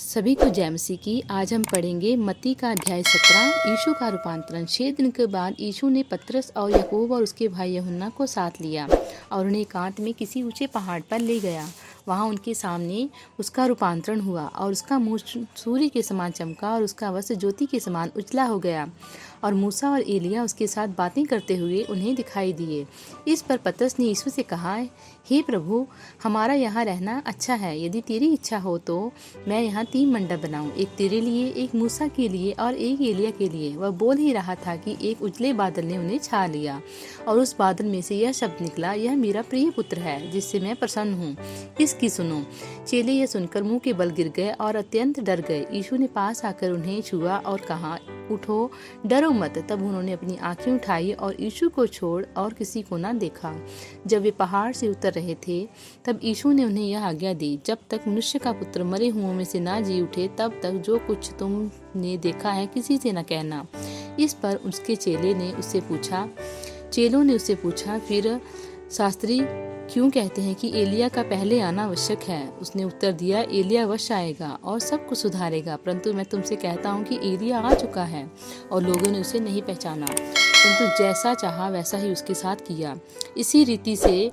सभी को जय मसीह की। आज हम पढ़ेंगे मत्ती का अध्याय 17। यीशु का रूपांतरण। 6 दिन के बाद यीशु ने पतरस और याकूब और उसके भाई यूहन्ना को साथ लिया और उन्हें एकांत में किसी ऊंचे पहाड़ पर ले गया। वहाँ उनके सामने उसका रूपांतरण हुआ और उसका मुँह सूर्य के समान चमका और उसका वस्त्र ज्योति के समान उजला हो गया। और मूसा और एलिया उसके साथ बातें करते हुए उन्हें दिखाई दिए। इस पर पतरस ने यीशु से कहा, हे प्रभु, हमारा यहाँ रहना अच्छा है। यदि तेरी इच्छा हो तो मैं यहाँ 3 मंडप बनाऊं, एक तेरे लिए, एक मूसा के लिए और एक एलिया के लिए। वह बोल ही रहा था कि एक उजले बादल ने उन्हें छा लिया और उस बादल में से यह शब्द निकला, यह मेरा प्रिय पुत्र है जिससे मैं प्रसन्न हूँ, इसकी सुनो। चेले यह सुनकर मुंह के बल गिर गए और अत्यंत डर गए। यीशु ने पास आकर उन्हें छुआ और कहा, उठो, डरो मत। तब उन्होंने अपनी आंखें उठाई और यीशु को छोड़ और किसी को न देखा। जब वे पहाड़ से उतर रहे थे तब यीशु ने उन्हें यह आज्ञा दी, जब तक मनुष्य का पुत्र मरे हुओं में से ना जी उठे तब तक जो कुछ तुमने देखा है किसी से न कहना। इस पर उसके चेलों ने उससे पूछा, फिर शास्त्री क्यों कहते हैं कि एलिया का पहले आना आवश्यक है? उसने उत्तर दिया, एलिया अवश्य आएगा और सब कुछ सुधारेगा, परंतु मैं तुमसे कहता हूँ कि एलिया आ चुका है और लोगों ने उसे नहीं पहचाना, परंतु जैसा चाहा वैसा ही उसके साथ किया। इसी रीति से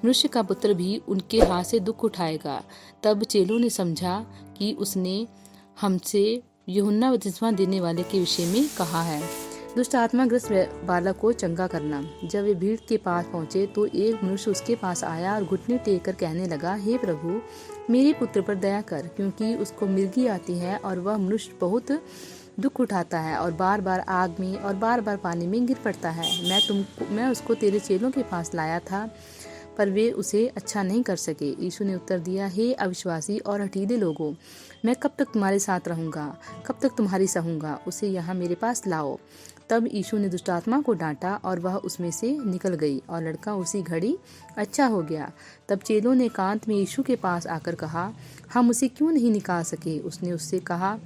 मनुष्य का पुत्र भी उनके हाथ से दुख उठाएगा। तब चेलों ने समझा कि उसने हमसे यूहन्ना बपतिस्मा देने वाले के विषय में कहा है। दुष्ट आत्मा ग्रस्त बालक को चंगा करना। जब वे भीड़ के पास पहुंचे तो एक मनुष्य उसके पास आया और घुटने टेक कर कहने लगा, हे प्रभु, मेरे पुत्र पर दया कर, क्योंकि उसको मिर्गी आती है और वह मनुष्य बहुत दुख उठाता है और बार बार आग में और बार बार पानी में गिर पड़ता है। मैं उसको तेरे चेलों के पास लाया था, पर वे उसे अच्छा नहीं कर सके। यीशु ने उत्तर दिया, हे अविश्वासी और हठीले लोगों, मैं कब तक तुम्हारे साथ रहूंगा, कब तक तुम्हारी सहूंगा? उसे यहाँ मेरे पास लाओ। तब यीशु ने दुष्टात्मा को डांटा और वह उसमें से निकल गई और लड़का उसी घड़ी अच्छा हो गया। तब चेलों ने एकांत में यीशु के पास आकर कहा, हम उसे क्यों नहीं निकाल सके? उसने उससे कहा,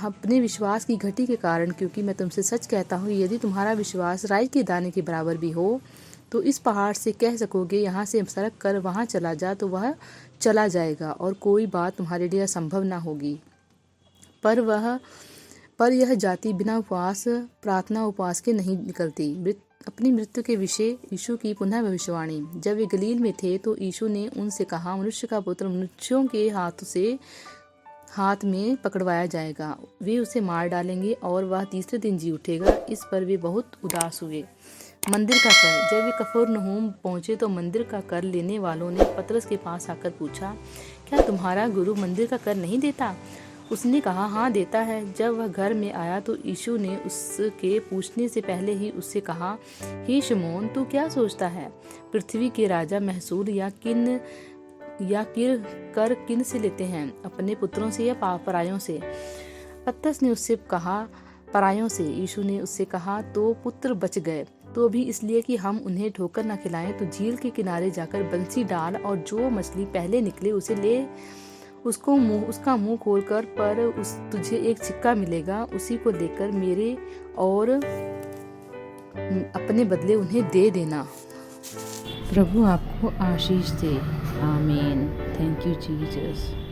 अपने विश्वास की घटी के कारण, क्योंकि मैं तुमसे सच कहता हूँ, यदि तुम्हारा विश्वास राई के दाने के बराबर भी हो तो इस पहाड़ से कह सकोगे, यहाँ से सरक कर वहाँ चला जा, तो वह चला जाएगा और कोई बात तुम्हारे लिए असंभव ना होगी। पर यह जाति बिना उपवास, प्रार्थना, उपवास के नहीं निकलती। अपनी मृत्यु के विषय यीशु की पुनः भविष्यवाणी। जब वे गलील में थे तो यीशु ने उनसे कहा, मनुष्य का पुत्र मनुष्यों के हाथ में पकड़वाया जाएगा, वे उसे मार डालेंगे और वह तीसरे दिन जी उठेगा। इस पर वे बहुत उदास हुए। मंदिर का कर। जब वे कफरनहूम पहुंचे तो मंदिर का कर लेने वालों ने पतरस के पास आकर पूछा, क्या तुम्हारा गुरु मंदिर का कर नहीं देता? उसने कहा, हाँ, देता है। जब वह घर में आया तो यीशु ने उसके पूछने से पहले ही उससे कहा, हे शमौन, तू क्या सोचता है? पृथ्वी के राजा महसूल या कर किन से लेते हैं, अपने पुत्रों से या परायों से? पतरस ने उससे कहा, परायों से। यीशु ने उससे कहा, तो पुत्र बच गए तो भी इसलिए कि हम उन्हें ठोकर न खिलाएं। तो झील के किनारे जाकर बंसी डाल और जो मछली पहले निकले उसे ले, उसका मुंह खोलकर, पर तुझे एक सिक्का मिलेगा, उसी को लेकर मेरे और अपने बदले उन्हें दे देना। प्रभु आपको आशीष दे। आमीन। Thank you Jesus.